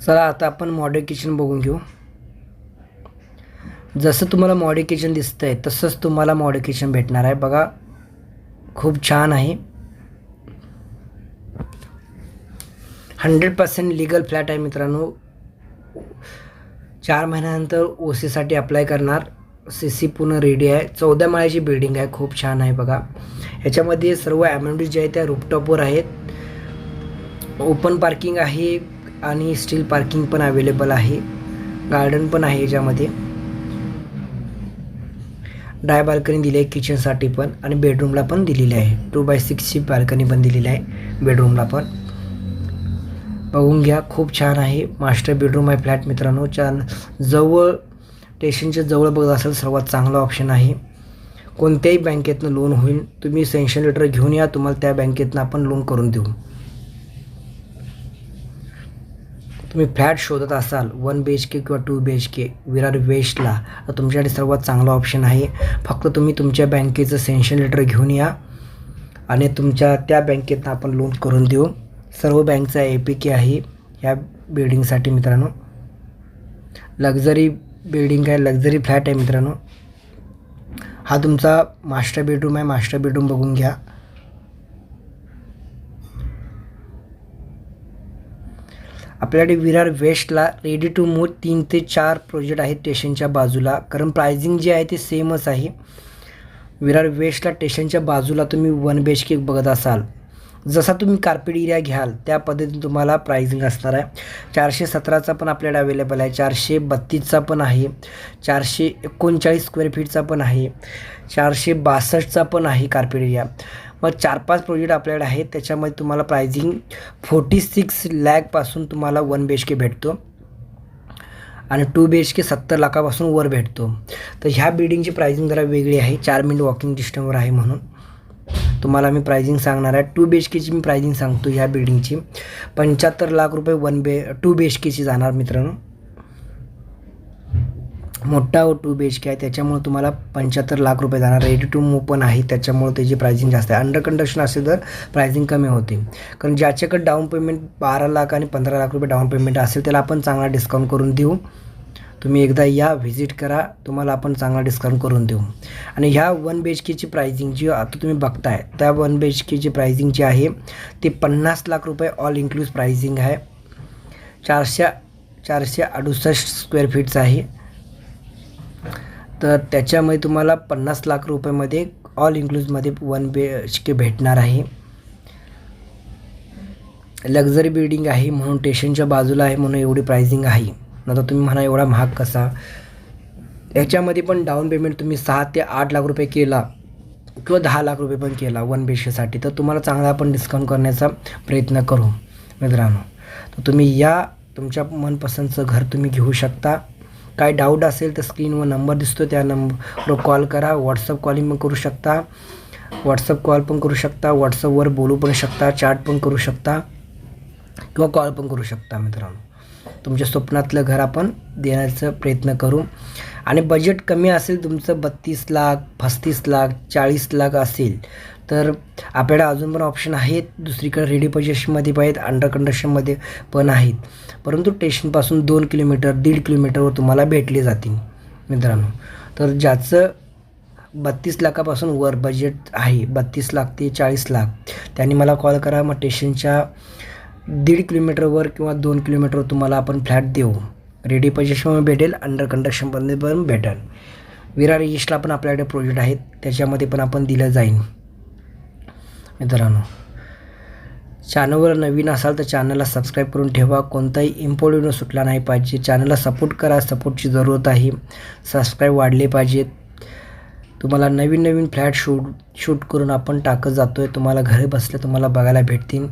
चला आता आपण मॉडेल किचन बघून घेऊ. जसं तुम्हाला मॉडेल किचन दिसतंय तसंच तुम्हाला मॉडेल किचन भेटणार आहे. बघा खूप छान आहे. 100% लीगल फ्लॅट आहे मित्रांनो. 4 महिन्यानंतर OC अप्लाय करणार. CC पूर्ण रेडी आहे. 14 माळ्याची बिल्डिंग आहे. खूप छान आहे बघा. याच्यामध्ये सर्व ॲम्युनिटीज जे आहेत त्या रूफटॉपवर आहेत. ओपन पार्किंग आहे आणि स्टील पार्किंग पण अवेलेबल आहे. गार्डन पण आहे याच्यामध्ये. ड्राय बाल्कनी दिली आहे किचनसाठी पण आणि बेडरूमला पण दिलेली आहे. 2x6ची बाल्कनी पण दिलेली आहे बेडरूमला पण. बघून घ्या खूप छान आहे. मास्टर बेडरूम आहे फ्लॅट मित्रांनो. जवळ स्टेशनच्या जवळ बघत असेल सर्वात चांगला ऑप्शन आहे. कोणत्याही बँकेतनं लोन होईल. तुम्ही सँक्शन लेटर घेऊन या, तुम्हाला त्या बँकेतनं आपण लोन करून देऊ. तुम्ही फ्लॅट शोधत असाल 1 BHK किंवा 2 BHK विरार वेस्टला तर तुमच्यासाठी सर्वात चांगला ऑप्शन आहे. फक्त तुम्ही तुमच्या बँकेचं सँक्शन लेटर घेऊन या आणि तुमच्या त्या बँकेतनं आपण लोन करून देऊ. सर्व बँकचा APK आहे ह्या बिल्डिंगसाठी मित्रांनो. लक्झरी बिल्डिंग आहे, लक्झरी फ्लॅट आहे मित्रांनो. हा तुमचा मास्टर बेडरूम आहे. मास्टर बेडरूम बघून घ्या. आपल्याकडे विरार वेस्टला रेडी टू मूव्ह 3 ते 4 प्रोजेक्ट आहेत स्टेशनच्या बाजूला. कारण प्राइसिंग जे आहे ते सेमच आहे. विरार वेस्टला स्टेशनच्या बाजूला तुम्ही 1 BHK बघत असाल, जसा तुम्ही कार्पेट एरिया घ्याल त्या पद्धतीने तुम्हाला प्राइसिंग असणार आहे. 417चा पण आपल्याकडे अवेलेबल आहे. 432चा पण आहे. 439 स्क्वेअर फीटचा पण आहे. 462चा पण आहे कार्पेट एरिया. मग 4-5 प्रोजेक्ट आपल्याकडे आहेत. त्याच्यामध्ये तुम्हाला प्राइसिंग 46 लाखपासून तुम्हाला 1 BHK भेटतो आणि 2 BHK 70 लाखापासून वर भेटतो. तर ह्या बिल्डिंगची प्राइसिंग जरा वेगळी आहे. 4 मिनिट वॉकिंग डिस्टन्सवर आहे म्हणून तुम्हाला मी प्राइसिंग सांगणार आहे. 2 BHKची मी प्राइसिंग सांगतो. ह्या बिल्डिंगची 75 लाख रुपये 2 BHKची जाणार मित्रांनो. मोठा 2 BHK आहे त्याच्यामुळे तुम्हाला 75 लाख रुपये जाणार. रेडी टू मूव्ह पण आहे त्याच्यामुळे त्याची प्राइसिंग जास्त आहे. अंडर कंस्ट्रक्शन असेल तर प्राइसिंग कमी होते. कारण ज्याच्याकडे डाऊन पेमेंट 12 लाख आणि 15 लाख रुपये डाऊन पेमेंट असेल त्याला आपण चांगला डिस्काउंट करून देऊ. तुम्ही एकदा या, व्हिजिट करा, तुम्हाला आपण चांगला डिस्काउंट करून देऊ. आणि ह्या 1 BHKची प्राइसिंग जी आता तुम्ही बघताय त्या 1 BHKची प्राइसिंग जी आहे ती 50 लाख रुपये ऑल इन्क्लूज प्राइसिंग आहे. 468 स्क्वेअर फीटचं आहे. तर त्याच्यामध्ये तुम्हाला 50 लाख रुपयेमध्ये ऑल इन्क्लूजमध्ये 1 BHK भेटणार आहे. लक्झरी बिल्डिंग आहे म्हणून स्टेशनच्या बाजूला आहे म्हणून एवढी प्राइसिंग आहे. नंतर तुम्ही म्हणा एवढा महाग कसा. याच्यामध्ये पण डाऊन पेमेंट तुम्ही 6 ते 8 लाख रुपये केला किंवा 10 लाख रुपये पण केला 1 BHKसाठी तर तुम्हाला चांगला आपण डिस्काउंट करण्याचा प्रयत्न करू मित्रांनो. तर तुम्ही या, तुमच्या मनपसंतचं घर तुम्ही घेऊ शकता. काय डाऊट असेल तर स्क्रीनवर नंबर दिसतो त्या नंबरवर कॉल करा. व्हॉट्सअप कॉलिंग पण करू शकता. व्हॉट्सअप कॉल पण करू शकता. व्हॉट्सअपवर बोलू पण शकता. चॅट पण करू शकता किंवा कॉल पण करू शकता मित्रांनो. तुमच्या स्वप्नातलं घर आपण देण्याचा प्रयत्न करू. आणि बजेट कमी असेल तुमचं 32 लाख 35 लाख 40 लाख असेल तर आपल्याकडे अजून पण ऑप्शन आहेत. दुसरीकडे रेडी पोझिशनमध्ये पण आहेत, अंडर कंडिशनमध्ये पण आहेत. परंतु स्टेशनपासून 2 किलोमीटर 1.5 किलोमीटरवर तुम्हाला भेटले जातील मित्रांनो. तर ज्याचं 32 लाखापासून वर बजेट आहे 32 लाख ते 40 लाख त्यांनी मला कॉल करा. मग स्टेशनच्या 1.5 किलोमीटरवर किंवा 2 किलोमीटरवर तुम्हाला आपण फ्लॅट देऊ. रेडी पोझिशनमध्ये भेटेल, अंडर कंस्ट्रक्शनमध्ये पण भेटेल. विरार ईस्टला पण आपल्याकडे प्रोजेक्ट आहेत त्याच्यामध्ये पण आपण दिलं जाईल मित्रांनो. चॅनलवर नवीन असाल तर चॅनलला सबस्क्राईब करून ठेवा. कोणताही इम्पॉर्टंट व्हिडिओ सुटला नाही पाहिजे. चॅनलला सपोर्ट करा. सपोर्टची जरूरत आहे. सबस्क्राईब वाढले पाहिजेत. तुम्हाला नवीन फ्लॅट शूट करून आपण टाकत जातो आहे. तुम्हाला घरी बसल्या तुम्हाला बघायला भेटतील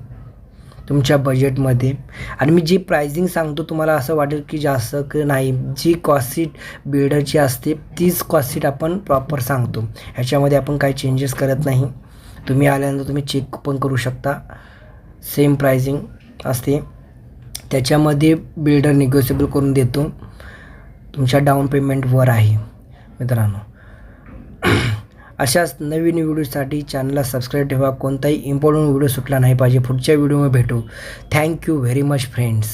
तुमच्या बजेटमध्ये. आणि मी जी प्राइसिंग सांगतो तुम्हाला असं वाटेल की जास्त की नाही. जी कॉस्टशीट बिल्डरची असते तीच कॉस्टशीट आपण प्रॉपर सांगतो. ह्याच्यामध्ये आपण काही चेंजेस करत नाही. तुम्ही आल्यानंतर तुम्ही चेक पण करू शकता. सेम प्राइसिंग असते. त्याच्यामध्ये बिल्डर निगोशिएबल करून देतो. तुमच्या डाऊन पेमेंटवर आहे मित्रांनो. अशाच नवीन व्हिडिओसाठी चॅनलला सबस्क्राईब ठेवा. कोणताही इम्पॉर्टंट व्हिडिओ सुटला नाही पाहिजे. पुढच्या व्हिडिओमध्ये भेटू. Thank you very much friends.